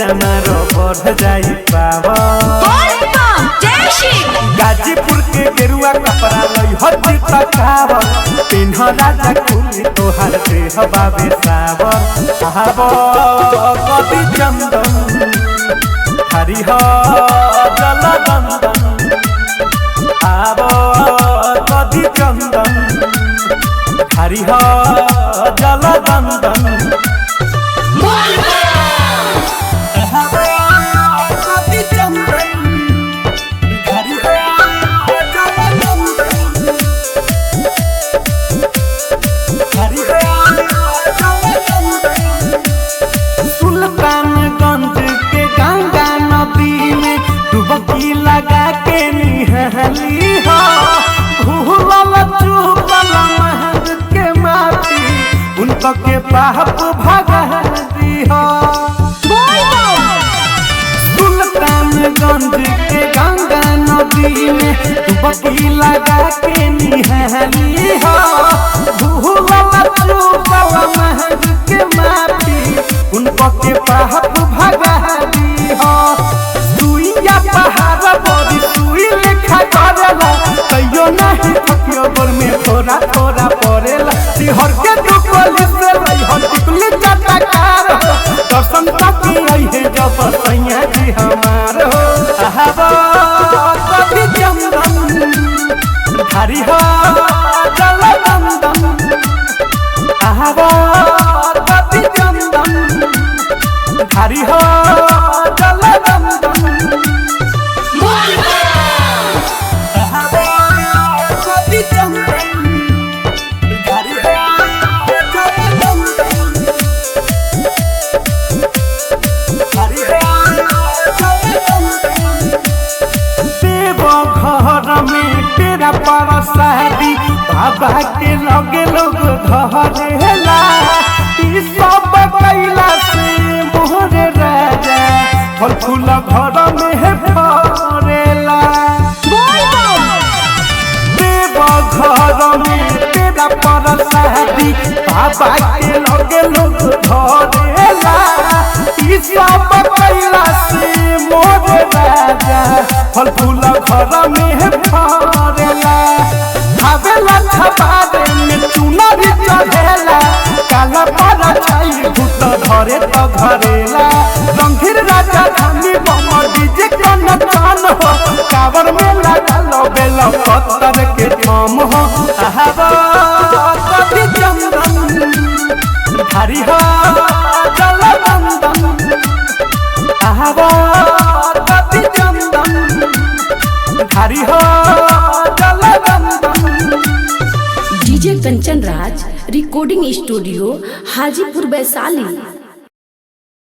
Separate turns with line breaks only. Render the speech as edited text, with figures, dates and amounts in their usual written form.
हमारो बढ़ जाई पावर। गाजीपुर के गेरुआ कपड़ा लई हज तकावर, पिन्ह राजा कुली तोहार देह बाबे सावर। आबो कवि चंदन हरिह जल दंदन, आबो कवि चंदन हरिह जल दंदन। सुल्तानगंज के गंगा नदी में डुबकी लगा के निहली हो, भूलल चूकल महज के माटी उनको के पाप भगा दी हो। सुल्तानगंज के गंगा नदी में डुबकी लगा के निहली हो, भूलल चूकल महज के माटी उनको के पाप भगा दी हो। सुइया पहाड़ बड़ी सुई लेखा करेला, कहियो नहीं थकियो गोर में थोड़ा थोड़ा पड़ेला। सिहर के दुपली से लई हो टिकली चटकार हो, दर्शन तकी आई है जब सैया जी हमार हो। आबो कवि चंदन हरिह जल दंदन, आबो कवि चंदन हरिह जल दंदन। कवि चंदन हरिह जल दंदन, हरिह जल दंदन। देव घर में तेरा परसादी बाबा के लगे लोग धरेला, ई सब कैला से मोहरे राजा फल फूल घर में है फरेला। देव घर में तेरा परसादी बाबा के लगे लोग धरेला, ई सब कैला से मोहरे राजा फल फूल घर में है फरेला। खावेला छपारे में चुनरी चढ़ेला, काला पारा छाई भूत धरे तो घरेला। रंगीर राजा धानी बम डीजे का नचान हो, कावर में लगा लो बेल पत्थर के थम हो। आबो कवि चंदन हरिह जल दंदन, आबो कवि चंदन हरिह जल दंदन।
DJ Kanchan Raj recording studio Hajipur Vaishali.